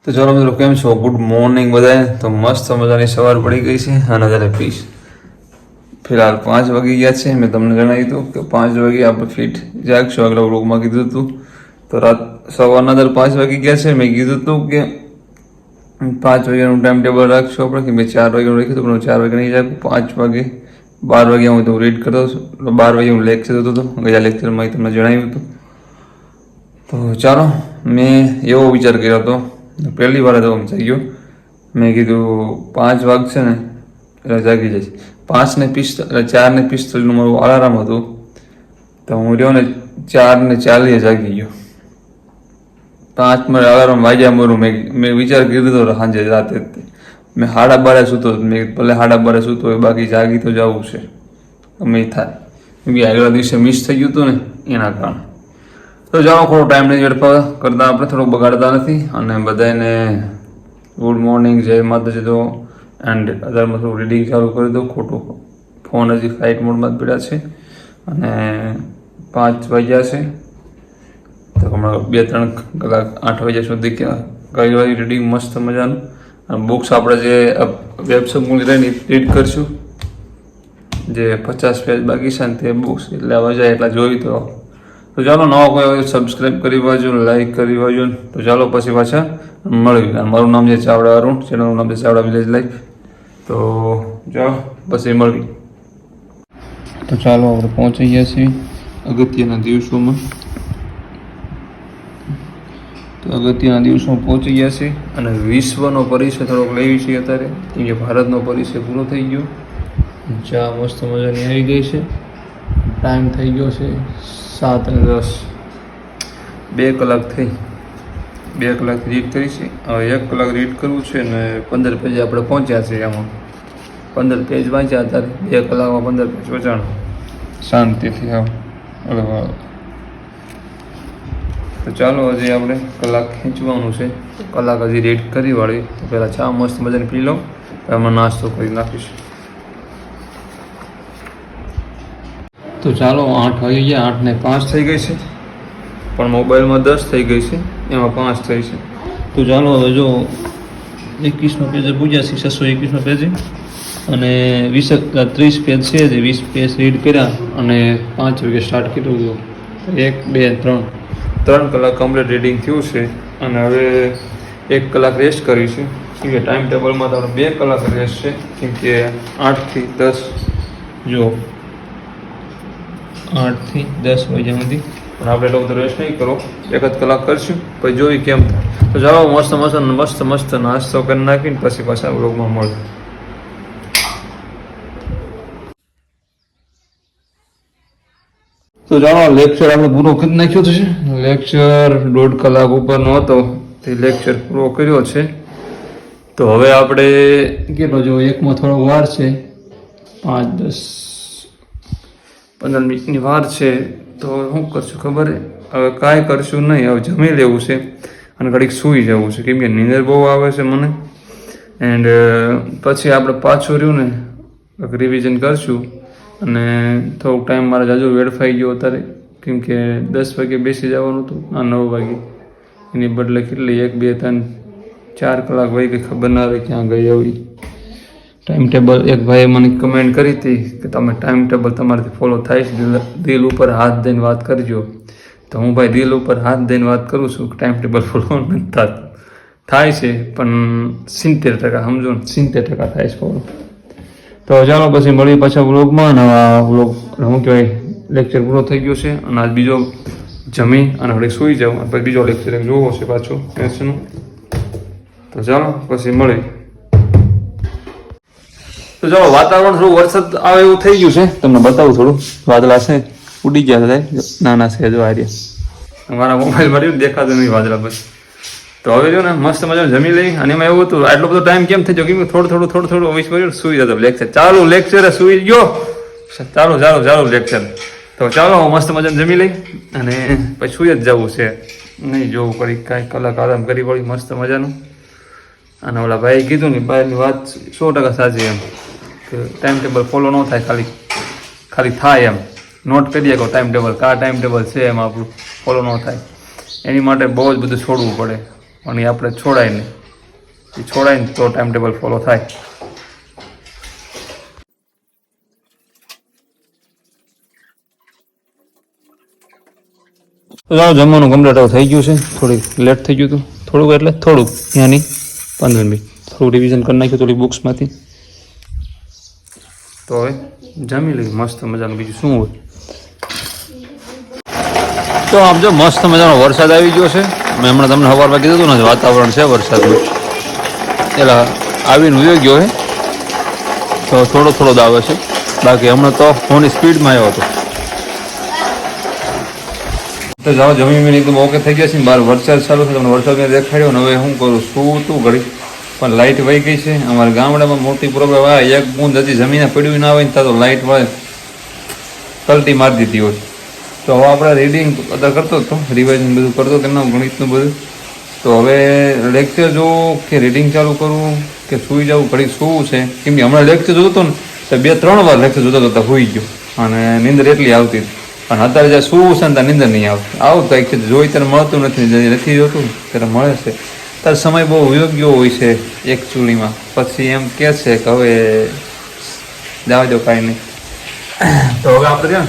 તો ચાલો મિત્રો કેમ છો? ગુડ મોર્નિંગ બધાને. તો મસ્ત મજાની સવાર પડી ગઈ છે અને અત્યારે ફિલહાલ 5 વાગી ગયા છે. મેં તમને જણાવ્યું હતું કે 5 વાગે આપણે ફિટ જાગશું, આગળ વ્લોગમાં કીધું હતું. તો સવારના 5 વાગી ગયા છે. મેં કીધું હતું કે 5 વાગ્યાનું ટાઈમ ટેબલ રાખશું આપણે, કે મેં 4 વાગ્યાનું રાખ્યું હતું, પણ 4 વાગે નહીં જાગું. 5 વાગે 12 વાગે હું તો રીડ કરતો હતો, 12 વાગે હું લેક્ચર હતો. ગયા લેક્ચરમાં તમને જણાવ્યું હતું. તો ચાલો, મેં એવો વિચાર કર્યો હતો, પહેલી વાર તો સમજાઈ ગયો. મેં કીધું 5 વાગશે ને એટલે જાગી જઈશ. 4:45 મારું અલાર્મ હતું, તો હું રહ્યો ને 4:40 જાગી ગયો. 5 મારે અલાર્મ વાગ્યા મારું. મેં વિચાર કર્યો હતો સાંજે રાતે મેં 12:30 સૂતો. મેં ભલે 12:30 સૂતો હોય, બાકી જાગી તો જવું છે ગમે થાય, કેમ કે આગલા દિવસે મિસ થઈ ગયું હતું ને એના કારણે. તો જાઓ, થોડો ટાઈમ નહીં વેડફા કરતાં આપણે થોડુંક બગાડતા નથી. અને બધાને ગુડ મોર્નિંગ, જય માતાજી. તો એન્ડ અત્યારમાં થોડું રીડિંગ ચાલુ કરી દઉં. ખોટું ફોન હજી ફ્લાઇટ મોડમાં જ પડ્યા છે અને 5 વાગ્યા છે. તો હમણાં 2-3 કલાક 8 વાગ્યા સુધી કઈ વાળી રીડિંગ મસ્ત મજાનું. અને બુક્સ આપણે જે વેબસાઇટ મૂકી રહીને રીડ કરશું, જે 50 પેજ બાકી છે ને તે બુક્સ એટલે વજાય એટલા જોઈ. તો ચાલો, નવા કોઈ હોય સબસ્ક્રાઈબ કરી વાજો, લાઈક કરી વાજો. તો ચાલો પછી પાછા મળ્યું. મારું નામ છે ચાવડા અરુણ, ચેનલનું નામ છે ચાવડા વિલેજ લાઈફ. તો ચાલો પછી મળવી. તો ચાલો, આપણે પહોંચી ગયા છીએ અગત્યના દિવસોમાં. તો અગત્યના દિવસોમાં પહોંચી ગયા છે અને વિશ્વનો પરિચય થોડોક લેવી છે અત્યારે, કેમ કે ભારતનો પરિચય પૂરો થઈ ગયો. ચા મસ્ત મજાની આવી ગઈ છે. ટાઈમ થઈ ગયો છે 7:10. 2 કલાક થઈ. 2 કલાક રીડ કરી છે. હવે 1 કલાક રીડ કરવું છે ને 15 પેજ આપણે પહોંચ્યા છે. આમાં 15 પેજ વાંચ્યા અત્યારે. 2 કલાકમાં 15 પેજ વચાણું શાંતિથી. હા, તો ચાલો, હજી આપણે કલાક ખેંચવાનું છે. કલાક હજી રીડ કરી વાળી. તો પહેલાં ચા મસ્ત મજાની પી લો, એમાં નાસ્તો કરી નાખીશ. તો ચાલો, 8 વાગી ગયા. 8:05 થઈ ગઈ છે, પણ મોબાઈલમાં 10 થઈ ગઈ છે, એમાં 5 થઈ છે. તો ચાલો, હવે જો 21નો પેજ પૂજ્યા છે, 621નો પેજ અને 30 પેજ છે. જે 20 પેજ રીડ કર્યા અને 5 વાગે સ્ટાર્ટ કર્યું. 1, 2, 3 કલાક કમ્પ્લીટ રીડિંગ થયું છે. અને હવે 1 કલાક રેસ્ટ કરી છે, કેમ કે ટાઈમ ટેબલમાં તો 2 કલાક રેસ્ટ છે, કેમ કે 8 થી 10 જો 8 થી 10 વાગ્યા સુધી. પણ આપણે એટલો બધો રેસ્ટ નહીં કરો, 1 જ કલાક કરશું, પછી જોઈ કેમ થાય. તો ચાલો, મસ્ત નાસ્તો કરી નાખીને પછી પાછા વ્લોગમાં મળે. તો ચાલો, લેક્ચર આપણે પૂરો કરી નાખ્યો છે. લેક્ચર 1.5 કલાક ઉપરનો હતો, તે લેક્ચર પૂરો કર્યો છે. તો હવે આપણે કેટલો જો એકમાં થોડો વાર છે, 5, 10, 15 મિનિટની વાર છે. તો શું કરશું ખબર? હવે કાંઈ કરશું નહીં. હવે જમી લેવું છે અને ઘડીક સૂઈ જવું છે, કેમ કે નીંદર બહુ આવે છે મને. એન્ડ પછી આપણે પાછું રહ્યું ને રિવિઝન કરશું. અને થોડોક ટાઈમ મારે જાજો વેડફાઈ ગયો અત્યારે, કેમ કે 10 વાગે બેસી જવાનું હતું, 9 વાગે. એની બદલે કેટલી 1, 2, 3, 4 કલાક વહી ગઈ, ખબર ના આવે ક્યાં ગઈ આવી. ટાઈમ ટેબલ એક ભાઈએ મને કમેન્ટ કરી હતી કે તમે ટાઈમ ટેબલ તમારાથી ફોલો થાય છે, દિલ ઉપર હાથ દઈને વાત કરજો. તો હું ભાઈ દિલ ઉપર હાથ દઈને વાત કરું છું, ટાઈમ ટેબલ ફોલો નથી થતું. થાય છે પણ 70%, સમજો ને, 70% થાય છે ફોલો. તો ચાલો પછી મળીએ પાછા વ્લોગમાં. અને આ વ્લોગ શું કહેવાય, લેક્ચર પૂરો થઈ ગયો છે. અને આજ બીજો જમી અને ઘડીક સૂઈ જાઉં, પછી બીજો લેક્ચર જોવો છે પાછું મેથ્સનું. તો ચાલો પછી મળી. તો ચાલો, વાતાવરણ થોડું વરસાદ આવે એવું થઈ ગયું છે. તમને બતાવું, થોડું વાદળા છે, ઉડી ગયા છે, નાના છે. જો આર્યા મારા મોબાઈલમાં રહ્યું, દેખાતું નહીં વાદળા. બસ તો હવે જો ને મસ્ત મજા જમી લઈ. અને એમાં એવું હતું, આટલો બધો ટાઈમ કેમ થઈ ગયો, કેમ થોડું વીસ મિનિટ સૂઈ જતો. લેક્ચર સૂઈ ગયો. ચાલો લેક્ચર. તો ચાલો, મસ્ત મજાને જમી લઈ અને પછી સૂઈ જ જવું છે. નહીં જોવું પડી, કાંઈ કલાક આરામ કરી પડી મસ્ત મજાનું. અને ઓલા ભાઈ કીધું ને, ભાઈની વાત 100% સાચી એમ, કે ટાઈમ ટેબલ ફોલો ન થાય, ખાલી થાય એમ. નોટ કરીએ કે ટાઈમ ટેબલ છે એમ આપણું ફોલો ન થાય. એની માટે બહુ જ બધું છોડવું પડે. પણ એ આપણે છોડાય નહીં, એ છોડાય ને તો ટાઈમ ટેબલ ફોલો થાય. જમવાનું કમ્પ્લીટ થઈ ગયું છે. થોડીક લેટ થઈ ગયું હતું, થોડુંક એટલે થોડુંક ત્યાંની 15 મિનિટ થોડું રિવિઝન કરી નાખ્યું થોડી બુક્સમાંથી. તો હવે જમી લઈ મસ્ત મજાનું, બીજું શું હોય. તો આમ જો મસ્ત મજાનો વરસાદ આવી ગયો છે. મેં હમણાં તમને સવારમાં કીધું હતું ને વાતાવરણ છે વરસાદનું, એટલે આવીને ઉયો ગયો છે. તો થોડો થોડો જ આવે છે, બાકી હમણાં તો ફોનની સ્પીડમાં આવ્યો હતો. તો જાઓ જમી મીને એકદમ ઓકે થઈ ગયા છે. બહાર વરસાદ ચાલુ છે, તમને વરસાદ મેં દેખાડ્યો ને. હવે શું કરું, શું તું ઘડી પણ લાઇટ વહી ગઈ છે. અમારા ગામડામાં મોટી પ્રોબ્લેમ આવે, એક બૂંદ હજી જમીને પડ્યું ના હોય ને ત્યાં તો લાઇટ વળે કલટી મારી દીધી હોય. તો હવે આપણે રીડિંગ બધા કરતો હતો, રિવાઇઝન બધું કરતો હતો એમના ગણિતનું બધું. તો હવે લેક્ચર જોવું કે રીડિંગ ચાલુ કરવું કે સૂઈ જવું, ઘડી શું છે. કેમ કે હમણાં લેક્ચર જોતો હતો ને તો 2-3 વાર લેક્ચર જોતો હતો, સૂઈ ગયો અને નીંદર એટલી આવતી હતી. અને અત્યારે જ્યાં શું છે ને ત્યાં નીંદર નહીં આવતી. આવતું એક જોઈ ત્યારે મળતું નથી, નથી જોતું ત્યારે મળે છે. ત્યારે સમય બહુ યોગ્ય હોય છે એકચ્યુઅલીમાં. પછી એમ કહે છે કે હવે જવા દો કાંઈ નહીં. તો હવે આપણે છે ને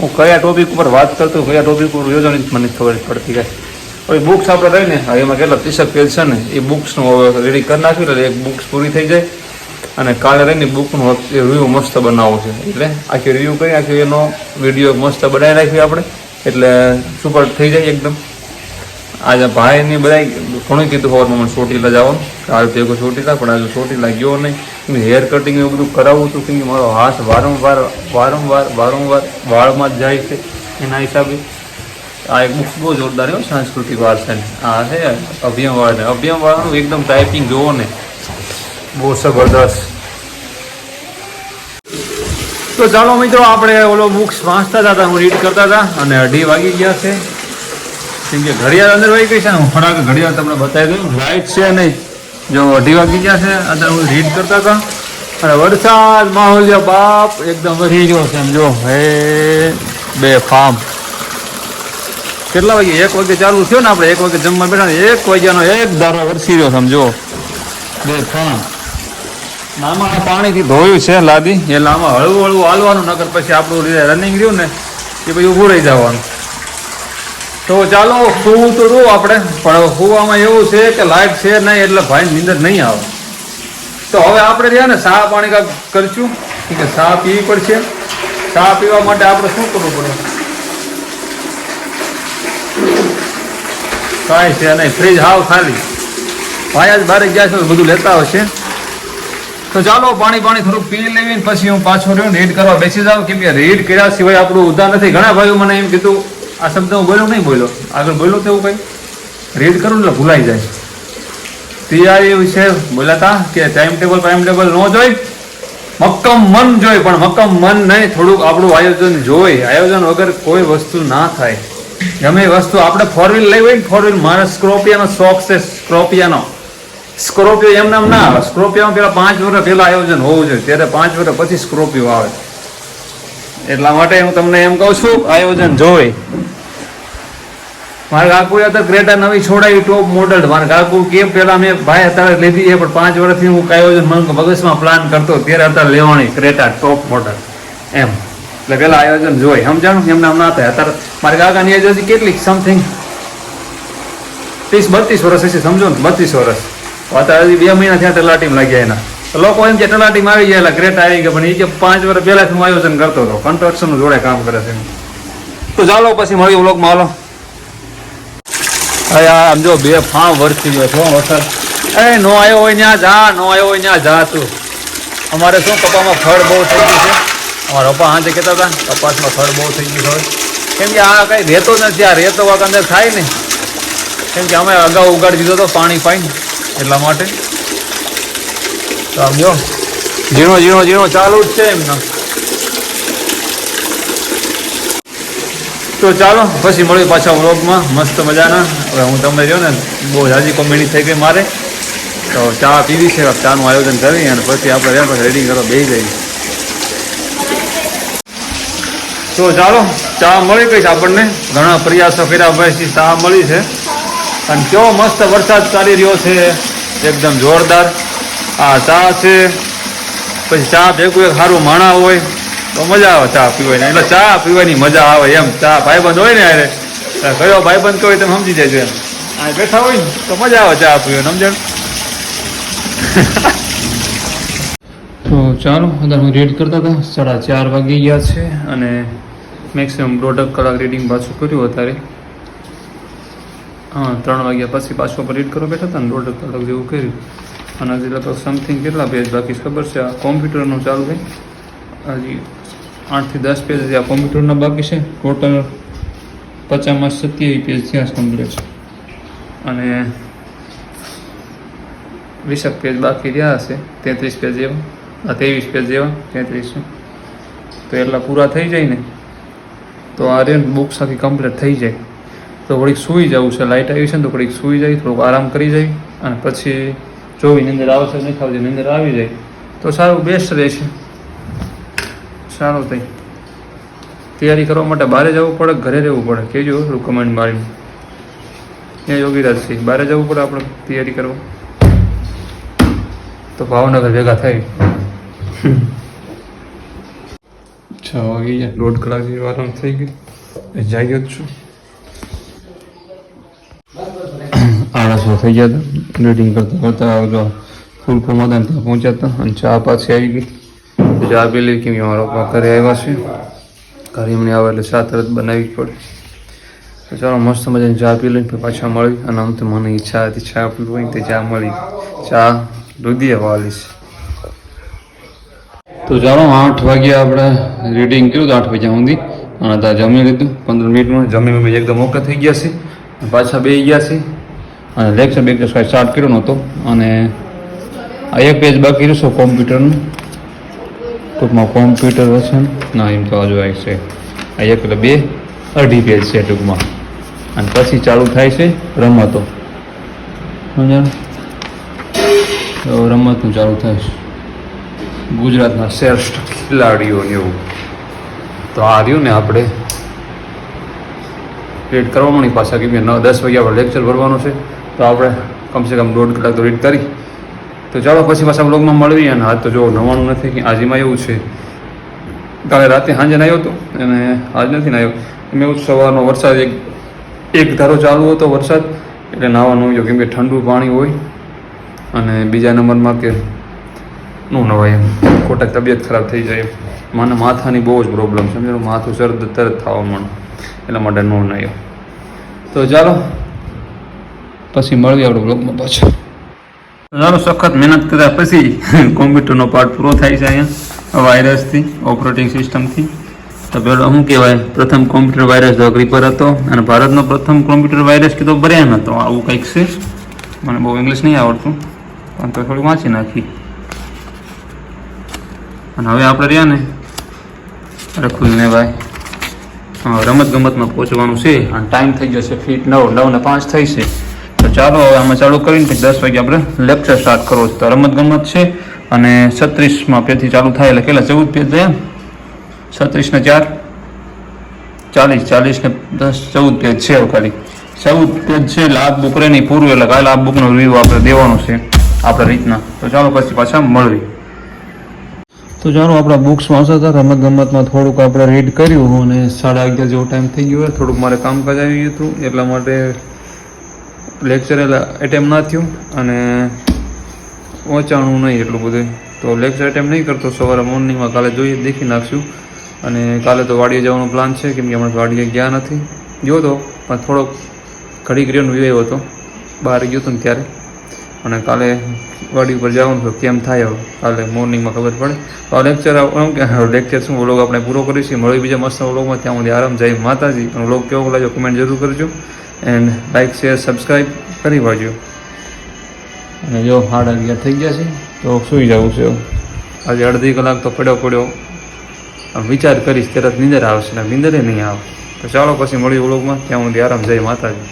હું કયા ટોપિક ઉપર વાત કરતો, કયા ટોપિક ઉપર યોજવાની મને ખબર પડતી કાંઈ. હવે બુક્સ આપણે રહીને એમાં કેટલા 30 પેજ છે ને, એ બુક્સનું હવે રેડી કરી નાખ્યું એટલે એક બુક્સ પૂરી થઈ જાય. અને કાલે રહીને બુકનું રિવ્યૂ મસ્ત બનાવવો છે, એટલે આખી રિવ્યૂ કરી આખી એનો વિડીયો મસ્ત બનાવી નાખ્યો આપણે, એટલે સુપર થઈ જાય એકદમ. આજે ભાઈની બધા ઘણું કીધું હોવાનું મને ચોટીલા જવાનું, કાલ ભેગો ચોટીલા, પણ આજે ચોટીલા ગયો નહીં. હેર કટિંગ એવું બધું કરાવવું હતું, કેમ કે મારો હાથ વારંવાર વાળમાં જ જાય છે. એના હિસાબે આ એક બુક્સ બહુ જોરદાર હોય, સાંસ્કૃતિક વારસાની. આ છે અભિયમવાળાને, અભિયમવાળાનું એકદમ ટાઈપિંગ જોવો ને બહુ જબરદસ્ત. તો ચાલો મિત્રો, આપણે ઓલો બુક્સ વાંચતા હતા, હું રીડ કરતા હતા અને 2:30 વાગી ગયા છે. કેમ કે ઘડિયાળ અંદર વહી ગઈ છે ને, હું ફટાક ઘડિયાળ તમને બતાવી દઉં. લાઇટ છે નહીં, જો 2:30 વાગી ગયા છે. અત્યારે હું રીડ કરતા હતા અને વરસાદ માહોલ બાપ એકદમ વધી ગયો છે. એમ જો હે બે ફાર્મ કેટલા વાગે 1 વાગે ચાલુ થયો ને, આપણે 1 વાગે જમવા બેઠા ને 1 વાગ્યાનો એક ધારો વરસી રહ્યો. સમજો બે ફાર્મ. આમાં પાણીથી ધોયું છે લાદી, એટલે આમાં હળવું હળવું હાલવાનું, નકર પછી આપણું રનિંગ રહ્યું ને એ પછી ઊભું રહી જવાનું. તો ચાલો સુવું તો રહું આપણે, પણ સુવામાં એવું છે કે લાઇટ છે નહીં એટલે ભાઈ નીંદર નહીં આવે. તો હવે આપણે રહ્યા ને ચા પાણી કાંઈક કરીશું, કે ચા પીવી પડશે. ચા પીવા માટે આપણે શું કરવું પડે, કાંઈ છે નહીં, ફ્રીજ હાવ ખાલી. ભાઈ આજ બારે ગયા છે બધું લેતા આવશે. તો ચાલો પાણી થોડુંક પી લેવી ને પછી હું પાછો રહ્યો રીડ કરવા બેસી જાઉં. કેમ કે રીડ કર્યા સિવાય આપણું ઉધાર નથી. ઘણા ભાઈઓ મને એમ કીધું, આ શબ્દ હું બોલ્યો નહીં બોલ્યો, આગળ બોલ્યો તો એવું કંઈ રીડ કરું એટલે ભૂલાઈ જાય. તૈયારી એવી છે બોલાતા કે ટાઈમ ટેબલ ન જોઈ, મક્કમ મન જોઈ, પણ મક્કમ મન નહીં, થોડુંક આપણું આયોજન જોઈ. આયોજન વગર કોઈ વસ્તુ ના થાય. ગમે વસ્તુ આપણે 4 વ્હીલ લઈ હોય ને, 4 વ્હીલ, મારે સ્કોર્પિયાનો શોખ છે. સ્કોર્પિયો એમ નામ ના આવે. સ્કોર્પિયોમાં પેલા 5 વર્ષ પહેલા આયોજન હોવું જોઈએ, ત્યારે 5 વર્ષ પછી સ્કોર્પિયો આવે. એટલા માટે હું તમને એમ કહું છું, આયોજન જોઈ. મારા કાકુ અત્યારે ક્રેટા નવી છોડાવી, ટોપ મોડલ. મારા કાકુ કેમ પેલા મેં ભાઈ અત્યારે લીધી છે, પણ 5 વર્ષથી હું આયોજન મગજમાં પ્લાન કરતો, ત્યારે અત્યારે લેવાની ક્રેટા ટોપ મોડલ એમ. એટલે પેલા આયોજન જોઈ, સમજાણું? એમ નામ ના થાય. અત્યારે મારા કાકાની એજ હજી કેટલીક સમથિંગ 30-32 વર્ષ હશે, સમજો ને, 32 વર્ષ. અત્યારે હજી 2 મહિના થયા તલાટીમાં લાગ્યા એના. લોકો એમ કે તલાટીમાં આવી ગયા, ક્રેટા આવી ગયા, પણ એ કે 5 વર્ષ પહેલાથી હું આયોજન કરતો હતો. કન્સ્ટ્રક્શન જોડે કામ કરે છે. તો ચાલો પછી મળ્યું વ્લોગમાં. હાલો આમ જો 2 ફામ વરસી ગયો છો વરસાદ. નો આવ્યો હોય ત્યાં જા, નો આવ્યો હોય ત્યાં જા તું. અમારે શું કપાસમાં ફળ બહુ થઈ ગયું છે. અમારા પપ્પા હાથે કહેતા હતા કપાસમાં ફળ બહુ થઈ ગયું હોય. કેમ કે આ કંઈ રહેતો નથી, આ રેતો વાક અંદર થાય ને. કેમ કે અમે અગાઉ ઉગાડી દીધો હતો પાણી પાઈને, એટલા માટે. તો આમ જો ઝીણો ચાલુ જ છે એમનો. તો ચાલો પછી મળ્યું પાછા વ્લોગમાં મસ્ત મજાના. હવે હું તમને જો ને બહુ જાજી કોમેડી થઈ ગઈ મારે, તો ચા પીવી છે. ચાનું આયોજન કરી અને પછી આપણે રહ્યા પછી રેડી કરવા બેસી જઈએ. તો ચાલો ચા મળી ગઈ છે આપણને. ઘણા પ્રયાસો કર્યા પછી ચા મળી છે. અને કેવો મસ્ત વરસાદ ચાલી રહ્યો છે, એકદમ જોરદાર. આ ચા છે, પછી ચા ભેગું એક સારું માણા હોય તો મજા આવે ચા પીવાની. એટલે ચા પીવાની મજા આવે એમ. ચા ભાઈબંધ હોય ને અરે કયો ભાઈબંધ કયો તમે સમજી જાય એમ. આ બેઠા હોય ને તો મજા આવે ચા પીવાની, સમજણ. તો ચાલો અત્યારે હું રીડ કરતા હતા, 4:30 વાગી ગયા છે અને મેક્સિમમ 1.5 કલાક રીડિંગ પાછું કર્યું અત્યારે. હા, 3 વાગ્યા પછી પાછું પર રીડ કરવા બેઠા હતા ને 1.5 કલાક જેવું કર્યું. અને હજી લગભગ સમથિંગ કેટલા પેજ બાકી ખબર છે. આ કોમ્પ્યુટરનું ચાલુ થાય, હજી 8 થી 10 પેજ આ કોમ્પ્યુટરના બાકી છે. ટોટલ 50 માં 27 પેજ થયા કમ્પ્લીટ છે અને 20 પેજ બાકી રહ્યા હશે. 33 પેજ જેવા, 23 પેજ જેવા 33 છે. તો એટલા પૂરા થઈ જાય ને તો આ રેન બુક્સ આખી કમ્પ્લીટ થઈ જાય. તો ઘડીક સૂઈ જવું છે, લાઇટ આવી છે ને તો ઘડીક સૂઈ જાય, થોડુંક આરામ કરી જાય અને પછી જોવી નિંદર આવશે નહીં ખાવતી, નિંદર આવી જાય તો સારું બેસ્ટ રહેશે. સારું થઈ તૈયારી કરવા માટે બહાર જવું પડે, ઘરે રહેવું પડે, કહેજો થોડું કમેન્ટ મારીને. ત્યાં યોગીરાજ છે, બહાર જવું પડે આપણે તૈયારી કરવા, તો ભાવનગર ભેગા થાય. 6 વાગી ગયા, 1.5 કલાક જેવી આરામ થઈ ગઈ. જાગ્યો જ છું. 8:30 થઈ ગયા હતા રીડિંગ કરતાં કરતાં. ફૂલ ફોર્મ હતા ત્યાં પહોંચ્યા હતા અને ચા પાછી આવી ગઈ. ચા પી લઈ કેમ મારા પપ્પા ઘરે આવ્યા છે. ઘરે એમને આવે એટલે ચા તરત બનાવવી જ પડે. તો ચાલો મસ્ત મજાની ચા પી લઈને પાછા મળી. અને આમ તો મને ઈચ્છા હતી ચા પીવું હોય ને તે ચા મળી. ચા દૂધીએ વાલી છે. તો ચાલો 8 વાગ્યા આપણે રીડિંગ કર્યું તો 8 વાગ્યા સુધી. અને ત્યાં જમી લીધું 15 મિનિટમાં. જમી એકદમ ઓકે થઈ ગયા છે. પાછા બેસી ગયા છે અને લેક્ચર સ્ટાર્ટ કર્યો નહોતો. અને આ એક પેજ બાકી રહેશો કોમ્પ્યુટરનું. ટૂંકમાં કોમ્પ્યુટર હશે ના, એમ તો હજુ આવી છે. આ એક એટલે 2.5 પેજ છે ટૂંકમાં. અને પછી ચાલુ થાય છે રમતો. સમજાયું? તો રમતનું ચાલુ થાય છે ગુજરાતના શ્રેષ્ઠ ખેલાડીઓને એવું. તો આ રહ્યું ને આપણે રીડ કરવા મળી પાછા, કેમ કે 10 વાગ્યા આપણે લેક્ચર ભરવાનો છે. તો આપણે કમસે કમ 1.5 કલાક તો રીડ કરી. તો ચાલો પછી પાછા બ્લોગમાં મળવી. અને આજ તો જો નવાનું નથી કે આજમાં એવું છે, કાલે રાતે સાંજે નાહ્યો હતો અને આજ નથી નાહ્યો. એમ એવું સવારનો વરસાદ એક ધારો ચાલુ હતો વરસાદ, એટલે નાહવાનું હોય કેમ કે ઠંડુ પાણી હોય. અને બીજા નંબરમાં કે નું નવાય એમ ખોટા તબિયત ખરાબ થઈ જાય. મને માથાની બહુ જ પ્રોબ્લેમ છે, સમજો માથું તરત થવા માંડે, એટલા માટે નો નાહ્યો. તો ચાલો પછી મળીએ આપણે બ્લોગમાં પાછા. ચાલો સખત મહેનત કર્યા પછી કોમ્પ્યુટરનો પાર્ટ પૂરો થાય છે અહીંયા વાયરસથી, ઓપરેટિંગ સિસ્ટમથી. તો પેલો શું કહેવાય, પ્રથમ કોમ્પ્યુટર વાયરસ તો ક્રીપર હતો અને ભારતનો પ્રથમ કોમ્પ્યુટર વાયરસ કીધો બ્રેન હતો. આવું કંઈક છે. મને બહુ ઇંગ્લિશ નહીં આવડતું પણ તો થોડું વાંચી નાખી. અને હવે આપણે રહ્યા ને અરે ખુલને ભાઈ રમત ગમતમાં પહોંચવાનું છે અને ટાઈમ થઈ જશે ફીટ 9:05 થઈ છે. તો ચાલો હવે આમાં ચાલુ કરીને પછી 10 વાગે આપણે લેક્ચર સ્ટાર્ટ કરવો છે. તો રમત ગમત છે અને 36માં પેજથી ચાલુ થાય એટલે કેટલા 14 પેજ થયા. 36 ને 4 40, 40 ને 10 14 પેજ છે. ખાલી 14 પેજ છે એટલે આ બુક રહે નહીં પૂરું, એટલે કાલે આ બુકનો રિવ્યૂ આપણે દેવાનો છે આપણા રીતના. તો ચાલો પછી પાછા મળવી. તો ચાલો આપણા બુક્સ વાંચતા હતા, રમત ગમતમાં થોડુંક આપણે રીડ કર્યું અને 11:30 જેવો ટાઈમ થઈ ગયો. થોડુંક મારે કામકાજ આવી ગયું હતું એટલા માટે લેક્ચર એટેમ્પ ના થયું અને પહોંચાણું નહીં એટલું બધું. તો લેક્ચર એટેમ્પ નહીં કરતો, સવારે મોર્નિંગમાં કાલે જોઈએ દેખી નાખશું. અને કાલે તો વાડીએ જવાનો પ્લાન છે કેમ કે હમણાં વાડીએ ગયા નથી. ગયો તો પણ થોડોક ઘડીક રહ્યોનો વ્યય હતો, બહાર ગયો હતો ને ત્યારે. અને કાલે વાડી ઉપર જવાનું તો કેમ થાય હવે કાલે મોર્નિંગમાં ખબર પડે. તો આ લેક્ચર શું વ્લોગ આપણે પૂરો કરીશું. મળી બીજા મસ્ત વ્લોગમાં, ત્યાં સુધી આરામ જય માતાજી. અને વ્લોગ કેવો લાગ્યો કમેન્ટ જરૂર કરજો એન્ડ લાઇક શેર સબસ્ક્રાઈબ કરી વાળજો. અને જો 11:30 થઈ ગયા છે તો સૂઈ જવું છે. આજે અડધી કલાક તો પડ્યો વિચાર કરીશ તરત નીંદર આવશે ને નીંદરે નહીં આવે. તો ચાલો પછી મળીએ વ્લોગમાં, ત્યાં સુધી આરામ જય માતાજી.